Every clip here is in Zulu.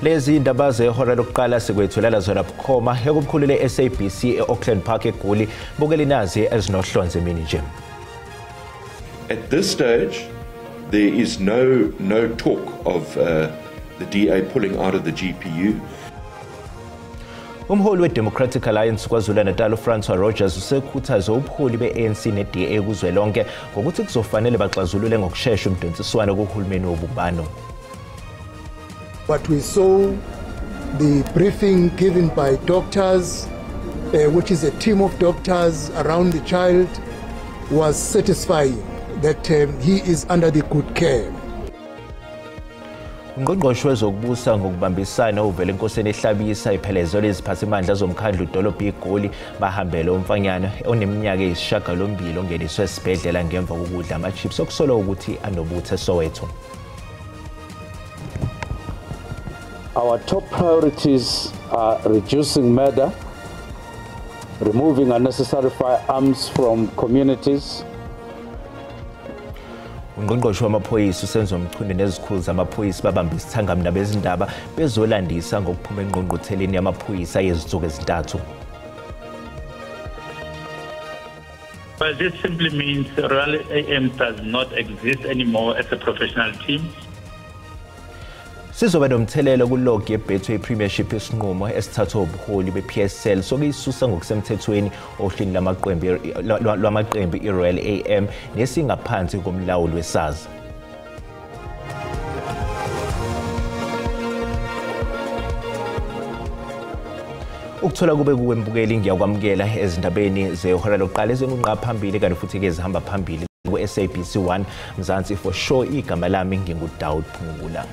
Lezi indaba zehora lokuqala sikwethulela zona bukhoma ekubukhulile SABC eAuckland Park eGoli bukela nazi ezinohlonze emini nje. At this stage there is no talk of the DA pulling out of the GPU. Umholi weDemocratic Alliance KwaZulu-Natal uFrancois Rogers usekhuthaza ubuholi beANC neDA kuzwelonke ngokuthi kuzofanele baxazulule ngokusheshsha umdonsiswano kuhulumeni wobumbano. But we saw the briefing given by doctors, which is a team of doctors around the child, was satisfying that he is under the good care. Ungqongqoshe wezokubusa ngokubambisana uvele enkosini ehlabisa iphelezo leziphathimandla zomkhandlu idolobha iGoli bahambele umfanyana oneminyaka eyisishiyagalombili ongeniswe esibhedlela ngemva kokudla ama-chips okusolwa ukuthi anobuthe eSoweto. Our top priorities are reducing murder, removing unnecessary firearms from communities. Ungqongqoshe wamaphoyisa uSenzo Mchunu nezikhulu zamaphoyisa babamba isithangamna bezindaba bezolandisa ngokuphuma engqongqotheleni yamaphoyisa yezinsuku ezintathu. Well, this simply means Royal AM does not exist anymore as a professional team. Sizoba nomthelelo kulog yebhethwe iPremiership esinqumo esithathwa ubuholi bePSL sokuyisusa ngokusemthethweni ohlwini lamaqembu iRoyal AM nesingaphansi komlawuli weSARS. Ukuthola kube kuwembukeli ngiyakwamukela ezindabeni zehora lokuqala ezinqqa phambili kanti futhi ke zihamba phambili kuSABC 1 Mzansi for sure igama lami nginguDaud Phungula.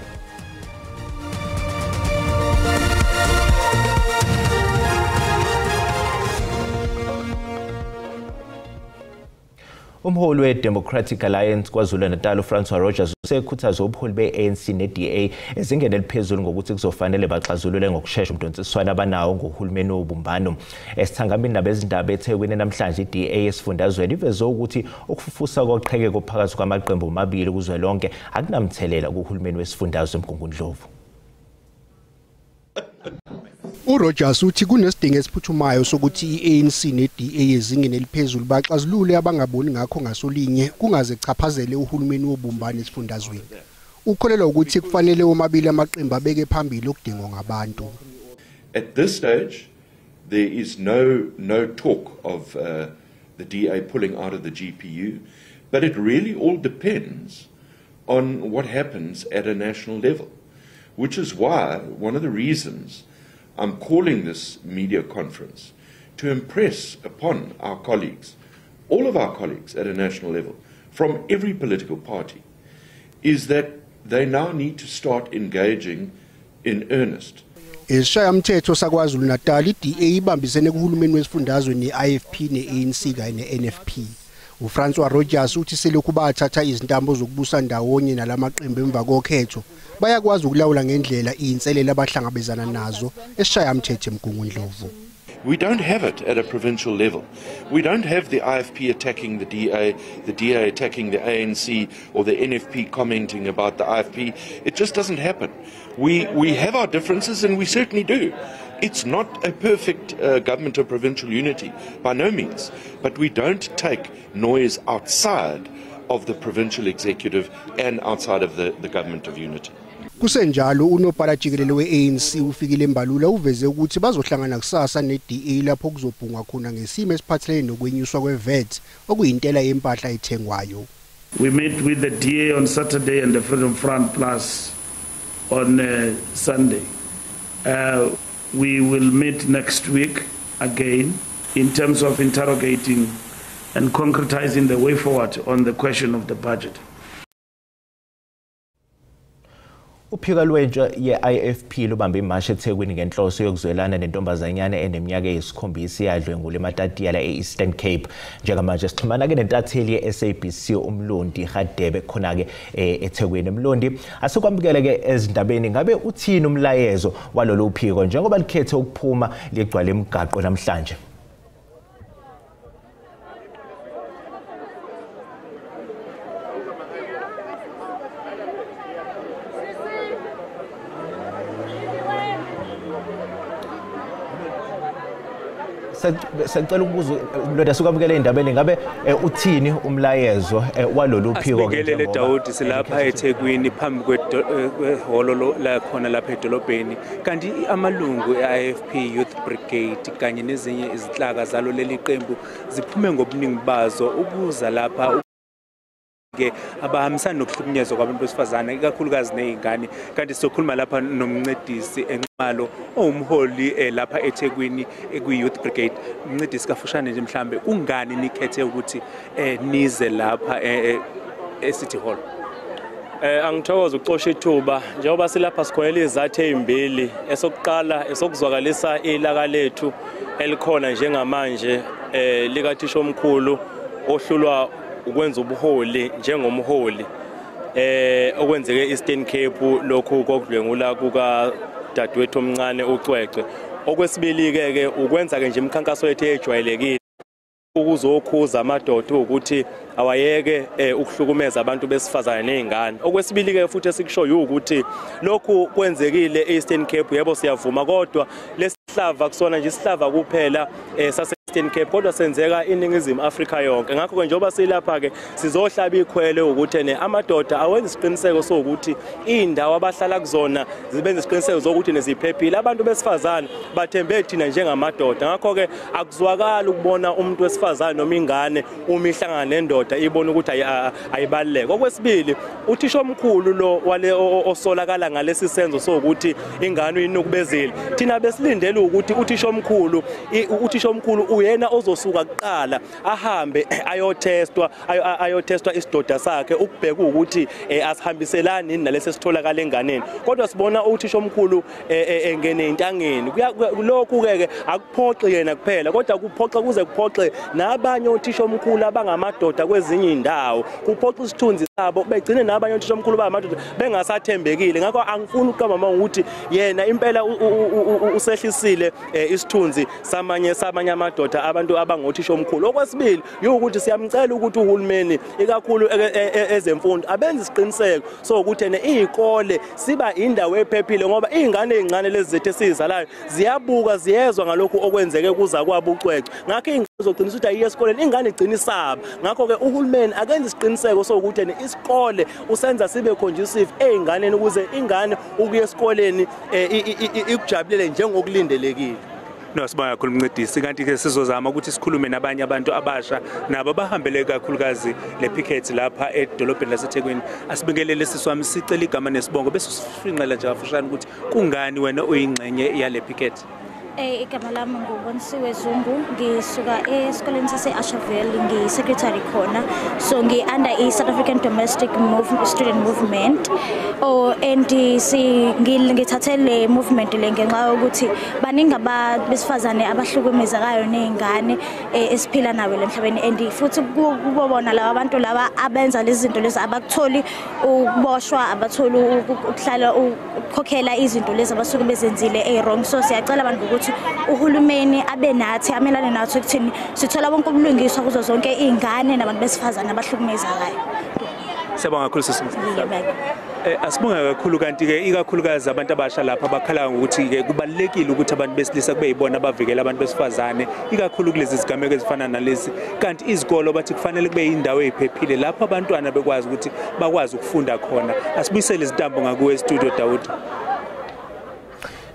Umholi weDemocratic Alliance KwaZulu-Natal uFrancois Rogers usekhuthaza ubuholi beANC neDA ezingene eliphezulu ngokuthi kuzofanele baxazulule ngokusheshsha umdonsiswano abanawo ngohulumeni wobumbano. Esithangamini nabezindaba eThekwini namhlanje iDA esifundazweni iveze ukuthi ukufufusa koqhekeko phakathi kwamaqembu amabili kuzwelonke akunamthelela kuhulumeni wesifundazwe eMgungundlovu. uRogers uthi kunesidingo esiphuthumayo sokuthi iANC neDA ezingene eliphezulu baxazulule abangaboni ngakho ngasolinye kungaze kuchaphazele uhulumeni wobumbano esifundazweni. Ukholelwa ukuthi kufanele omabili amaqembu abeke phambili okudingwa ngabantu. At this stage there is no talk of the DA pulling out of the GPU, but it really all depends on what happens at a national level, which is why one of the reasons I'm calling this media conference to impress upon our colleagues, all of our colleagues at a national level, from every political party, is that they now need to start engaging in earnest. Isishayamthetho saKwaZulu-Natal iDA ibambisene kuhulumeni wesifundazwe neIFP neANC kanye neNFP. uFrancois Rogers uthi selokhu bathatha izintambo zokubusa ndawonye nalamaqembu emva kokhetho bayakwazi ukulawula ngendlela izinselele abahlangabezana nazo esishayamthetho eMgungundlovu. We don't have it at a provincial level. We don't have the IFP attacking the DA attacking the ANC, or the NFP commenting about the IFP. It just doesn't happen. We have our differences, and we certainly do. It's not a perfect government of provincial unity, by no means, but we don't take noise outside of the provincial executive and outside of the government of unity. Kusenjalo unobhala jikelele weANC ufikile embalula uveze ukuthi bazohlangana kusasa neDA lapho kuzobhungwa khona ngesimo esiphathelene nokwenyuswa kweVAT okuyintela yempahla ethengwayo. We met with the DA on Saturday and the Freedom Front Plus on Sunday. We will meet next week again in terms of interrogating and concretizing the way forward on the question of the budget. Uphiko lwentsha ye-IFP lubambe imashi eThekwini ngenhloso yokuzwelana nentombazanyana eneminyaka eyisikhombisa iyadlwengula eMatatiyala e-Eastern Cape. Njengamanje sixhumana-ke nentatheli ye-SABC uMlondi Radebe khona-ke eThekwini. Mlondi, asikwamukele-ke ezindabeni, ngabe uthini umlayezo walolu phiko njengoba likhethe ukuphuma ligcwala emigaqo namhlanje? Sacela ukubuza Loda sukamukele indabeni ngabe uthini umlayezo walolu phiko ke le Dawudi silapha eThekwini phambi kweholo la khona lapha edolobheni kanti amalungu eIFP Youth Brigade kanye nezinye izinhlaka zalo leli qembu ziphume ngobuningi bazo ukuza lapha ke abahambisana nokuhlukunyezwa kwabantu besifazane ikakhulukazi nezingane kanti sizokhuluma lapha nomncedisi enqalo owumholi lapha eThekwini kwi-Youth Brigade umncedisi kafushane nje mhlambe kungani nikhethe ukuthi nize lapha eCity Hall. Angithokoza ukuxosha ithuba njengoba silapha sikholela izathu ezimbili esokuqala esokuzwakalisa ilaka lethu elikhona njengamanje likathisha omkhulu ohlulwa ukwenza ubuholi njengomholi okwenzeke eEastern Cape lokhu kokudlwengula kuka dadwethu omncane uCwecwe okwesibili ke ukwenza ke nje imikhankaso yethu ejwayelekile ukuzokhuza amadoda ukuthi awayeke ukuhlukumeza abantu besifazane nezingane okwesibili ke futhi esikushoyo ukuthi lokhu kwenzekile eEastern Cape yebo siyavuma kodwa lesihlava kusona nje isihlava kuphela Eastern Cape kodwa senzeka iningizimu Afrika yonke ngakho ke njengoba silapha ke sizohlaba ikhwele ukuthi amadoda awenza isiqiniseko sokuthi indawo abahlala kuzona zibenza isiqiniseko sokuthi neziphephile abantu besifazane bathembe thina njengamadoda ngakho ke akuzwakala ukubona umuntu wesifazane noma ingane uma ihlangana nendoda ibona ukuthi ayibaleke okwesibili uthisha omkhulu lo wale osolakala ngalesi senzo sokuthi ingane uyinukubezile thina besilindele ukuthi uthisha omkhulu uyena ozosuka kuqala ahambe ayotestwa isidoda sakhe ukubheka ukuthi asihambiselani nalesi sitholakala enganeni kodwa sibona uthisha omkhulu engene intangeni lokhu ke akuphoxi yena kuphela kodwa kuphoxa kuze kuphoxe nabanye uthisha omkhulu abangamadoda kwezinye indawo kuphoxa isithunzi sabo begcine nabanye uthisha omkhulu bangamadoda bengasathembekile ngakho angifuni ukuqamba ukuthi yena impela usehlisile isithunzi samanye amadoda abantu abangothisha omkhulu okwesibili ukuthi siyamcela ukuthi uhulumeni ikakhulu ezemfundo abenze isiqiniseko sokuthi izikole siba indawo ephephile ngoba izingane ezincane lezi zethu esizalayo ziyabuka ziyezwa ngalokho okwenzeke kuza kwabo uCwecwe ngakho izingane zogcina ukuthi ayiye esikoleni ingane igcina isaba ngakho ke uhulumeni akenze isiqiniseko sokuthi isikole usenza sibe conducive ezinganeni ukuze ingane ukuya esikoleni ikujabulele njengokulindelekile. No sibaya kakhulu umncedisi kanti ke sizozama ukuthi sikhulume nabanye abantu abasha nabo bahambele kakhulukazi le picket lapha edolobheni laseThekwini asibingelele siswami sicela igama nesibongo bese sifinqela nje afushane ukuthi kungani wena uyingxenye yale picket. Igama lami nguBonisiwe Zungu ngisuka esikoleni sase-Ashaville ngi-secretary khona so ngi-under i-South African Domestic Student Movement and ngithathe le movement le ngenxa yokuthi baningi besifazane abahlukumezekayo nezingane esiphila nawe emhlabeni and futhi kubona laba bantu laba abenza lezi zinto lezi abakutholi ukuboshwa abatholi ukuhlala ukukhokhela izinto lezi abasuke bezenzile wrong so siyacela abantu ukuthi uhulumeni abe nathi amelane nathi ukuthini sithola bonke ubulungiswa kuzo zonke izingane nabantu besifazane abahlukumezekayo. Siyabonga kakhulu sisifundile. Asibonga kakhulu kanti ke ikakhulukazi abantu abasha lapha bakhala ukuthi ke kubalekile ukuthi abantu besilisa kube yibona abavikela abantu besifazane ikakhulu kulezi zigameko ezifana nalezi kanti izikolo bathi kufanele kube indawo eziphephile lapho abantwana bekwazi ukuthi bakwazi ukufunda khona. Asibuyisele izintambo ngakuwe studio Dawudi.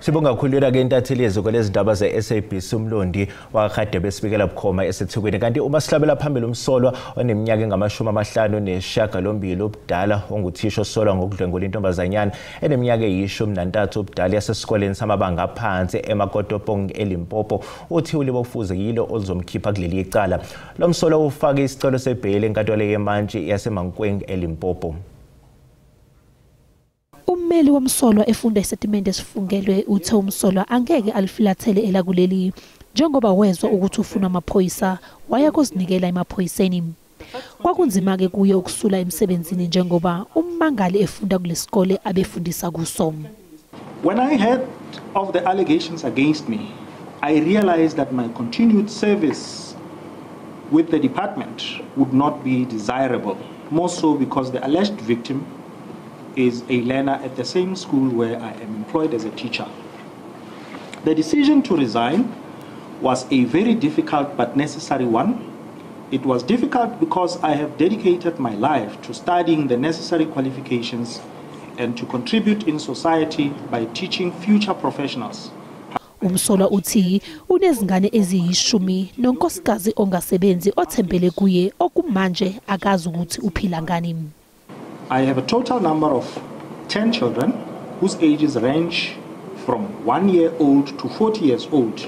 Sibonga kakhulu ke intatheli yezikole izindaba zeSABC umlondi wakade besibikela bukhoma eseThekwini kanti uma sihlabela phambili umsolwa oneminyaka engama-58 ubudala onguthisha osolwa ngokudlwengula intombazanyana eneminyaka eyi-13 ubudala yasesikoleni samabanga aphansi eMakotopong eLimpopo uthi uLibofuze yilo oluzomkhipha kuleli icala lo msolwa ufake isicelo sebheli enkantolo yemantshi yaseMankweng eLimpopo. Ummeli womsolwa efunda isitatimende esifungelwe uthe umsolwa angeke alifilathele elakuleli njengoba wezwa ukuthi ufuna amaphoyisa waya kuzinikela emaphoyiseni. Kwakunzima ke kuye ukusula emsebenzini njengoba ummangali efunda kulesikole abefundisa kuso. When I heard of the allegations against me, I realized that my continued service with the department would not be desirable, more so because the alleged victim is a learner at the same school where I am employed as a teacher. The decision to resign was a very difficult but necessary one. It was difficult because I have dedicated my life to studying the necessary qualifications and to contribute in society by teaching future professionals. Umsolwa uthi unezingane eziyishumi nonkosikazi ongasebenzi othembele kuye okumanje akazi ukuthi uphila ngani. I have a total number of 10 children whose ages range from 1 year old to 40 years old.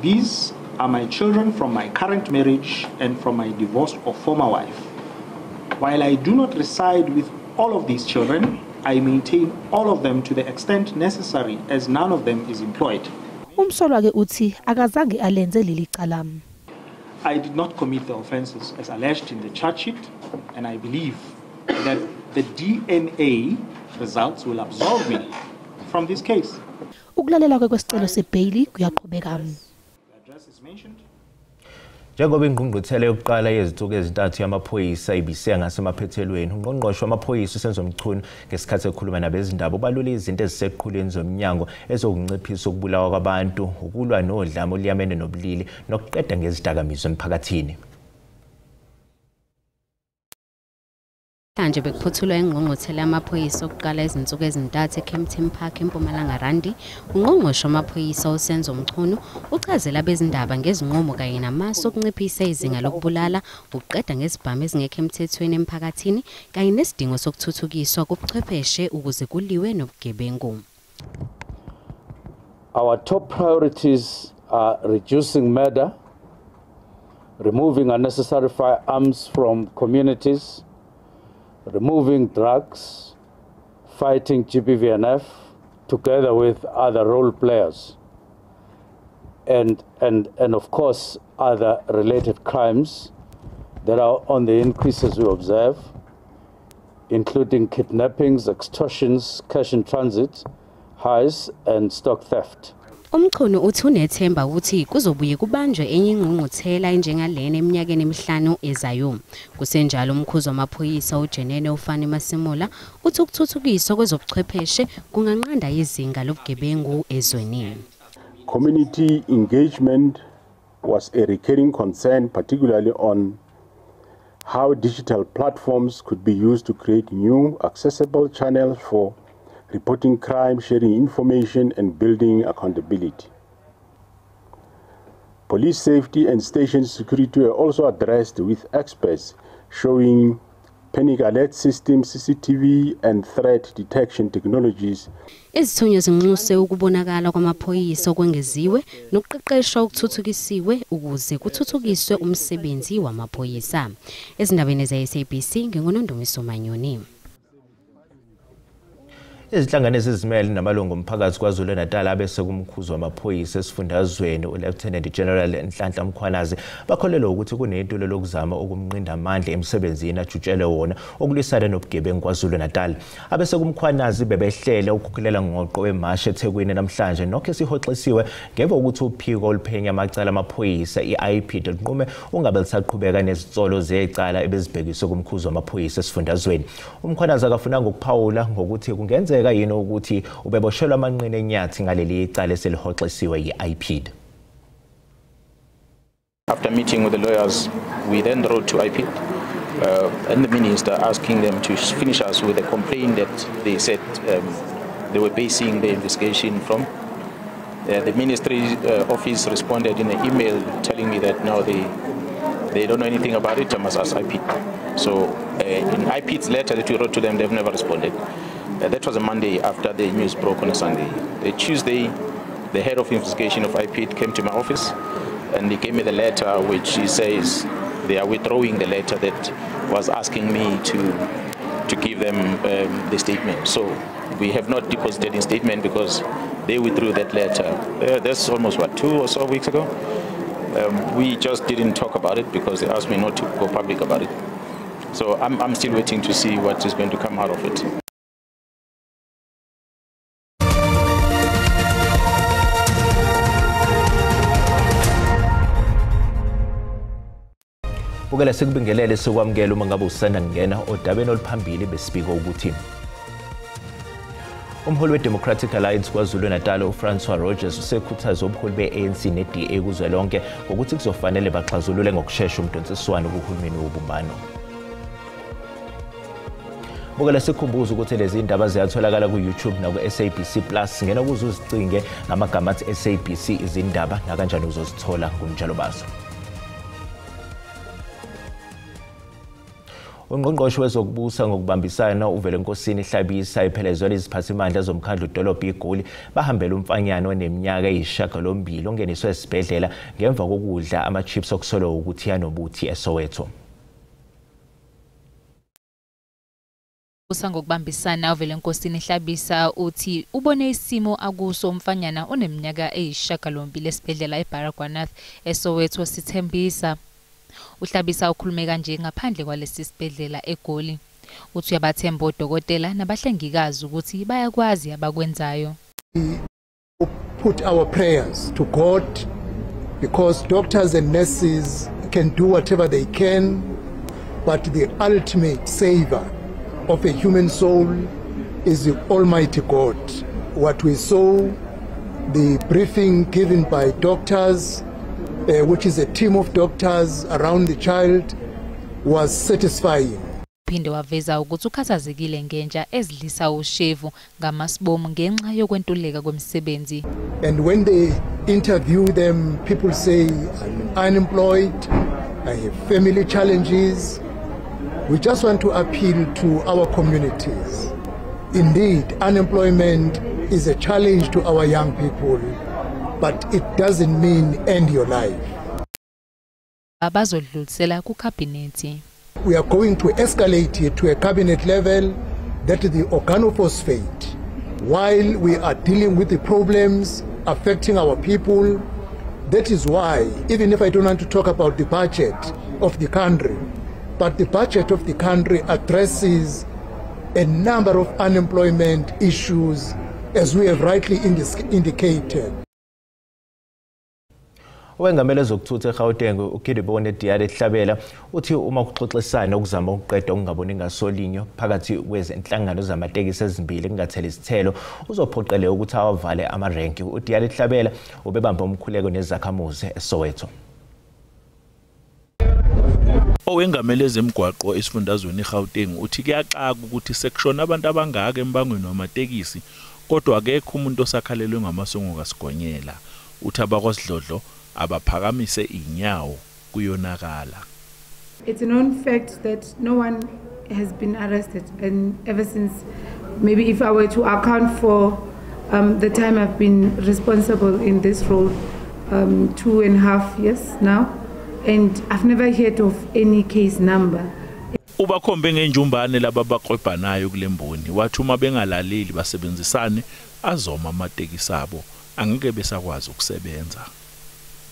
These are my children from my current marriage and from my divorced or former wife. While I do not reside with all of these children, I maintain all of them to the extent necessary as none of them is employed. Umsolwa ke uthi akazange alenze leli cala. I did not commit the offences as alleged in the charge sheet, and I believe that the DNA results will absolve me from this case. Ukulalela kwesicelo sebail kuyaqhubeka. Njengoba ingqungquthela yokuqala yezinsuku ezintathu yamaphoyisa ibisiya ngasemaphethelweni, ungqongqoshe wamaphoyisa uSenzo Mchunu ngesikhathi ekhuluma nabezindaba ubalule izinto eziseqhulwini zomnyango ezokunciphisa ukubulawa kwabantu, ukulwa nodlame oluyamene nobulili nokuqeda ngezidakamizwa emphakathini. Manje bekuphothulwa ingqongqothela yamaphoyisa okuqala izinsuku ezintathu eKempton Park eMpumalanga Randi. Ungqongqoshe wamaphoyisa uSenzo Mchunu uchazela abezindaba ngezinqumo kanye namasu okunciphisa izinga lokubulala, ukuqeda ngezibhamu ezingekho emthethweni emphakathini kanye nesidingo sokuthuthukiswa kobuchwepheshe ukuze kuliwe nobugebengu. Our top priorities are reducing murder, removing unnecessary firearms from communities, removing drugs, fighting GBVNF together with other role players, and of course other related crimes that are on the increase as we observe, including kidnappings, extortions, cash in transit, heist, and stock theft. Umchunu uthi unethemba ukuthi kuzobuye kubanjwe enye ingqungquthela enjengalena eminyakeni emihlanu ezayo. Kusenjalo umkhuzi wamaphoyisa uJenene ufani Masimula uthi ukuthuthukiswa kwezobuchwepheshe kunganqanda izinga lobugebengu ezweni. Community engagement was a recurring concern, particularly on how digital platforms could be used to create new accessible channels for reporting crime, sharing information, and building accountability. Police safety and station security were also addressed with experts showing panic alert systems, CCTV, and threat detection technologies. Izithunywa zinxuse ukubonakala kwamaphoyisa okwengeziwe nokuqeqeshwa okuthuthukisiwe ukuze kuthuthukiswe umsebenzi wamaphoyisa. Ezindabeni ze-SABC nginguNondumiso Manyoni. Izinhlanganiso ezimele namalungu omphakathi KwaZulu-Natal abese kumkhuzi wamaphoyisa esifundazweni uLieutenant General Nhlanhla Mkhwanazi bakholelwa ukuthi kunentulo lokuzama ukumnqinda amandla emsebenzini ajutshele wona okulwisana nobugebengu KwaZulu-Natal. Abese kumkhwanazi bebehlele ukukhulela ngoqo wemarsh eThekwini namhlanje nokho sihoxisiwe ngemva ukuthi uphiko oluphenya amacala amaphoyisa iIP linqume ungabe lisaqhubeka nezitsolo zecala ebezibhekiswe kumkhuzi wamaphoyisa esifundazweni. Umkhwanazi akafunanga ukuphawula ngokuthi kungenza yini ukuthi ubeboshelwa amanqine enyathi ngaleli icala eselihoxisiwe yiIP. After meeting with the lawyers, we then wrote to IPID and the minister asking them to finish us with a complaint that they said they were basing the investigation from. The ministry office responded in an email telling me that now they don't know anything about it, I must ask IPID. So in IPID's letter that we wrote to them, they've never responded. That was a Monday after the news broke on a Sunday. The Tuesday, the head of investigation of IPID came to my office and he gave me the letter which he says they are withdrawing the letter that was asking me to give them the statement. So we have not deposited in statement because they withdrew that letter. That's almost, 2 or so weeks ago. We just didn't talk about it because they asked me not to go public about it. So I'm still waiting to see what is going to come out of it. Ukela sikubingelele sokwamukela uma ngabe usanda ngena odabeni oluphambili besibiko ukuthi Umholi we-Democratic Alliance KwaZulu-Natal uFrancois Rogers usekhuthaza ubuholi be-ANC ne-DA kuzwelonke ngokuthi kuzofanele baxazulule ngokushesha umdonsiswano kuhulumeni wobumbano. Bukela sikhumbuza ukuthi lezi indaba ziyatholakala ku-YouTube naku-SABC Plus. Ngena ukuze uzicinge ngamagama athi SABC izindaba nakanjani uzozithola kunjalo bazo. Ungqongqoshe wezokubusa ngokubambisana uVelenkosini Hlabisa iphelezwe iziphathimandla zomkhandlu dolobha iGoli bahambela umfanyano oneminyaka eyisishiyagalombili ongeniswe esibhedlela ngemva kokudla ama-chips okusolwa ukuthi yanobuthi eSoweto. Ngokubambisana uVelenkosini Hlabisa uthi ubone isimo akuso umfanyana oneminyaka eyisishiyagalombili esibhedlela eBaragwanath eSoweto sithembisa. Uhlabisa ukhulume kanje ngaphandle kwalesi sibhedlela eGoli. Uthi uyabathemba odokotela nabahlengikazi ukuthi bayakwazi abakwenzayo. We put our prayers to God because doctors and nurses can do whatever they can, but the ultimate savior of a human soul is the Almighty God. What we saw, the briefing given by doctors, which is a team of doctors around the child, was satisfying. Phinde waveza ukuthi ukhathazekile ngentsha ezidlisa ushevu ngamasibomu ngenxa yokwentuleka kwemisebenzi. And when they interview them, people say, I'm unemployed, I have family challenges. We just want to appeal to our communities. Indeed, unemployment is a challenge to our young people, but it doesn't mean end your life. Abazodlulisela ku cabinet. We are going to escalate it to a cabinet level, that the organophosphate, while we are dealing with the problems affecting our people. That is why, even if I don't want to talk about the budget of the country, but the budget of the country addresses a number of unemployment issues, as we have rightly indicated. Owengamele zokuthutha eGauteng uKidibone Diade Hlabela uthi uma kuxoxisana ukuzama ukuqeda ukungaboni ngasolinyo phakathi kwezenhlangano zamatekisi ezimbili kungathela isithelo uzophoqeleka ukuthi awavale amarenki. uDiade Hlabela ubebamba umkhuleko nezakhamuzi eSoweto. Owengamele zemgwaqo esifundazweni eGauteng uthi kuyaxaka ukuthi sekushona abantu abangaka embangweni wamatekisi kodwa akekho umuntu osakhalelwe ngamasongo kasigonyela. Uthi abakwasidlodlo abaphakamise inyawo kuyonakala. It's a known fact that no one has been arrested, and ever since, maybe if I were to account for the time I've been responsible in this role, 2.5 years now, and I've never heard of any case number. Ubakhombe ngenjumbane laba baqwebhanayo kulemboni wathi uma bengalaleli basebenzisane azoma amatekisi abo angeke besakwazi ukusebenza.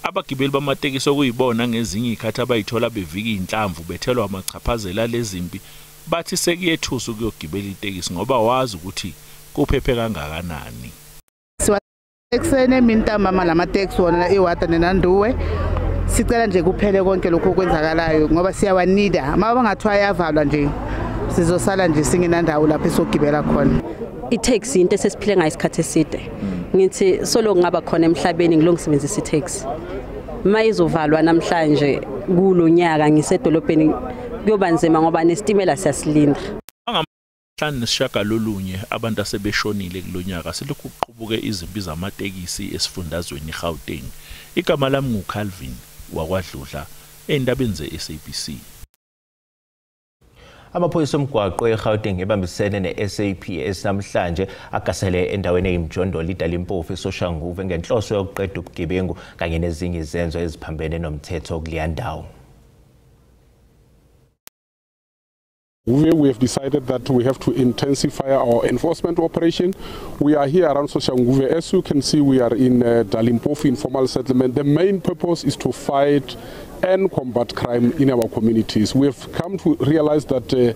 Abagibeli bamatekisi okuyibona ngezinye ikhathi abayithola bevika inhlamvu bethelwa amachaphazela lezimpi bathi sekuyethusa ukuyogibela itekisi ngoba wazi ukuthi kuphephe kangakanani. Eksene mintambama lamatekisi wona iwata nenanduwe sicela nje kuphele konke lokho kwenzakalayo ngoba siyawanida uma bangathwa yavalwa nje sizosala nje singenandawo lapho esogibela khona. I-taxi into esesiphile ngayo isikhathi eside. Ngithi solo ngaba khona emhlabeni ngilongisebenzisa i-taxi. Mayizovalwa namhlanje kulonyaka ngisedolobheni kuyoba nzima ngoba nestimela siyasilinda. Ngamhlanje nesishagalolunye abantu asebeshonile kulonyaka selokhu kuqubuke izimpi zamatekisi esifundazweni eGauteng. Igama lami nguCalvin wakwaDludla endabeni ze-SABC. Amaphoyisa omgwaqo eGauteng ebambisene ne-SAPS namhlanje agasele endaweni eyimjondolo iDalimpofu eSoshanguve ngenhloso yokuqeda ubugebengu kanye nezinye izenzo eziphambene nomthetho kuleya ndawo. We have decided that we have to intensify our enforcement operation. We are here around Soshanguve. As you can see, we are in Dalimpofu informal settlement. The main purpose is to fight and combat crime in our communities. We have come to realize that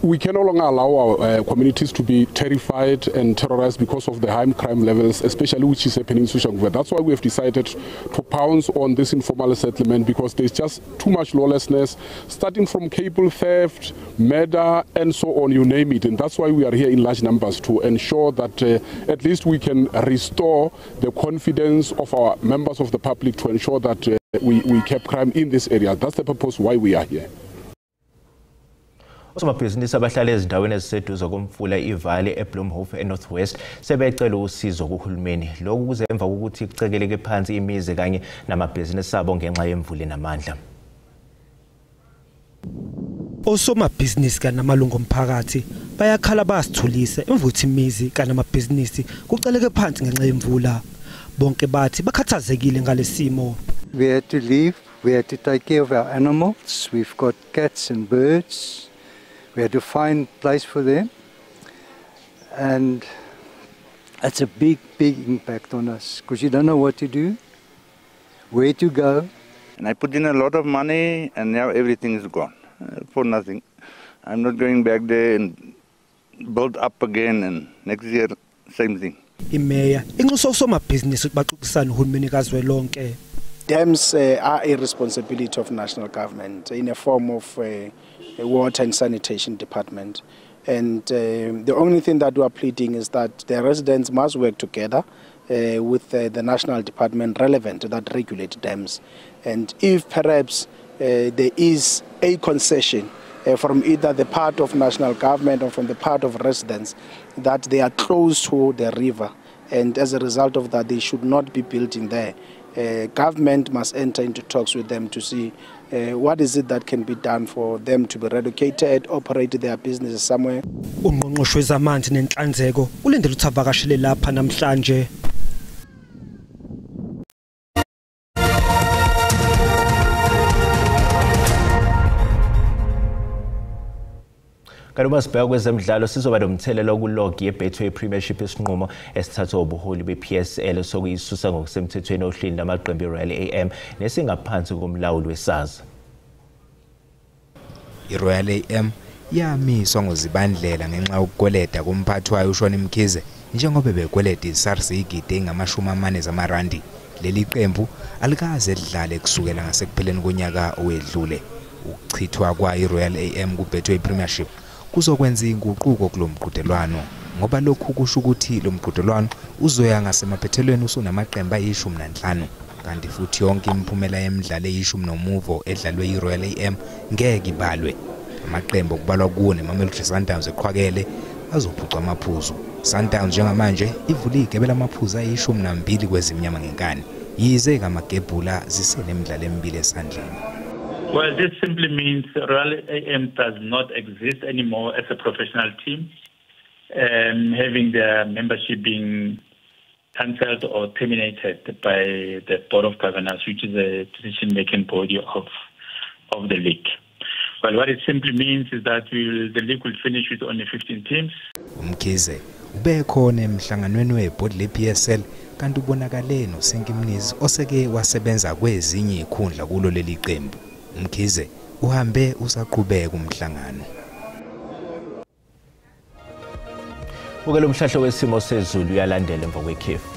we can no longer allow our communities to be terrified and terrorized because of the high crime levels, especially which is happening in Soshanguve. That's why we have decided to pounce on this informal settlement, because there's just too much lawlessness, starting from cable theft, murder, and so on, you name it. And that's why we are here in large numbers, to ensure that at least we can restore the confidence of our members of the public, to ensure that we keep crime in this area. That's the purpose why we are here. Osomabhizinisi abahlala ezindaweni eziseduze komfula iValley eBloemhof eNorthwest sebecela usizo kuhulumeni, lokhu kuze emva kokuthi kucekeleke phansi imizi kanye namabhizinisi abo ngenxa yemvula enamandla. Osomabhizinisi kanamalungu omphakathi bayakhala basithulise emvuthi imizi kanamabhizinisi kuceleke phansi ngenxa yemvula. Bonke bathi bakhathazekile ngalesimo. We had to leave, we had to take care of our animals. We've got cats and birds. We had to find a place for them, and it's a big impact on us, because you don't know what to do, where to go. And I put in a lot of money, and now everything is gone for nothing. I'm not going back there and build up again, and next year same thing. Imeya inxusa osomabhizinisi baxoxisana uhulumeni kazwelonke. Dams are a responsibility of national government in a form of water and sanitation department, and the only thing that we are pleading is that the residents must work together with the national department relevant that regulate dams, and if perhaps there is a concession from either the part of national government or from the part of residents that they are close to the river, and as a result of that they should not be built in there. Government must enter into talks with them to see what is it that can be done for them to be relocated, operate their businesses somewhere. Ungqongqoshe wezamanzi nenhlanzeko ulindele ukuthi avakashele lapha namhlanje. Kanti uma sibheka kwezemidlalo sizoba nomthelela kulog yeBetway Premiership isinqumo esithathwe ubuholi bePSL sokuyisusa ngokusemthethweni ohlwini lamaqembu eRoyal AM nesingaphansi komlawuli weSARS. iRoyal AM yamiswa ngozibandlela ngenxa yokukweleta kumphathi wayo uShoni Mkhize njengoba bekweleta iSARS igidi engama-40 zamarandi. Leli qembu alikaze lidlale kusukela ngasekupheleni konyaka owedlule. Ukuchithwa kwa iRoyal AM kuBetway Premiership kuzokwenza inguquko kulomqhudelwano, ngoba lokhu kusho ukuthi lo mqhudelwano uzoya ngasemaphethelweni usunamaqembu ayi-15, kanti futhi yonke imiphumela yemidlalo eyi-10 edlalwe iRoyal AM ngeke ibalwe. Amaqembu okubalwa kuwo neMamelodi Sundowns eqhwakele azophuca amaphuzu. Sundowns njengamanje ivule igebe lamaphuzu ayi-12 kwezimnyama ngenkani, yize kamagebhula zisenemidlalo emibili esandleni. Well, this simply means Royal AM does not exist anymore as a professional team, having their membership being cancelled or terminated by the Board of Governors, which is a decision-making body of the league. Well, what it simply means is that the league will finish with only 15 teams. Mkhize ubekhona emhlanganweni webhodi lePSL, kanti ubonakale noSenki Mnizi oseke wasebenza kwezinye ikhundla kulo leli qembu. Mkhize uhambe usaqhubeka umhlangano. Ukelo umhlahlo wesimo sezulu uyalandela emva kwekhefu.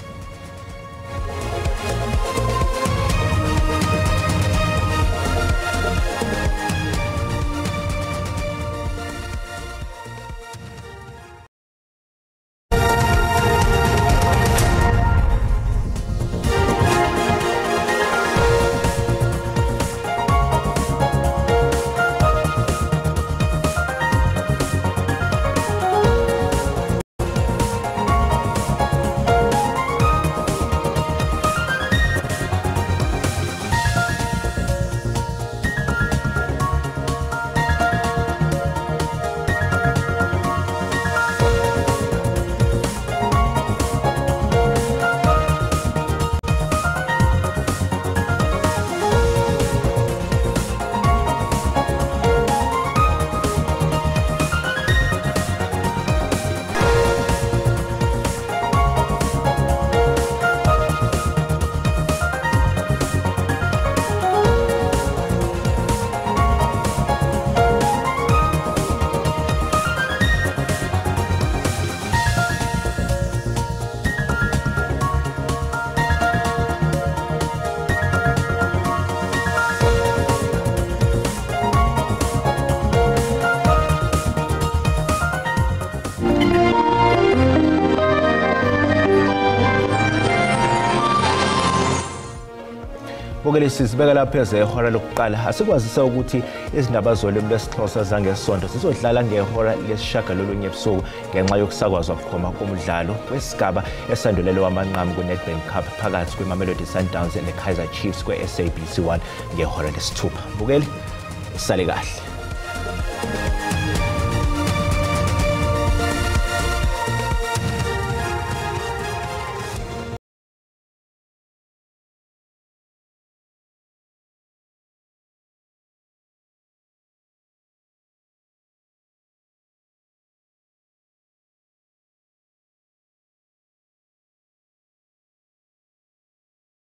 Bukele sizibeka lapha ezehora lokuqala asikwazise ukuthi izindaba zolimi lwesiXhosa zangesonto sizodlala ngehora lesishagalolunye ebusuku ngenxa yokusakwazwa bukhoma komdlalo wesigaba esandulelo wamanqamu ku-Nedbank Cup phakathi kweMamelodi Sundowns neKaizer Chiefs kwe-SABC 1 ngehora lesithupha. Bukele usale kahle.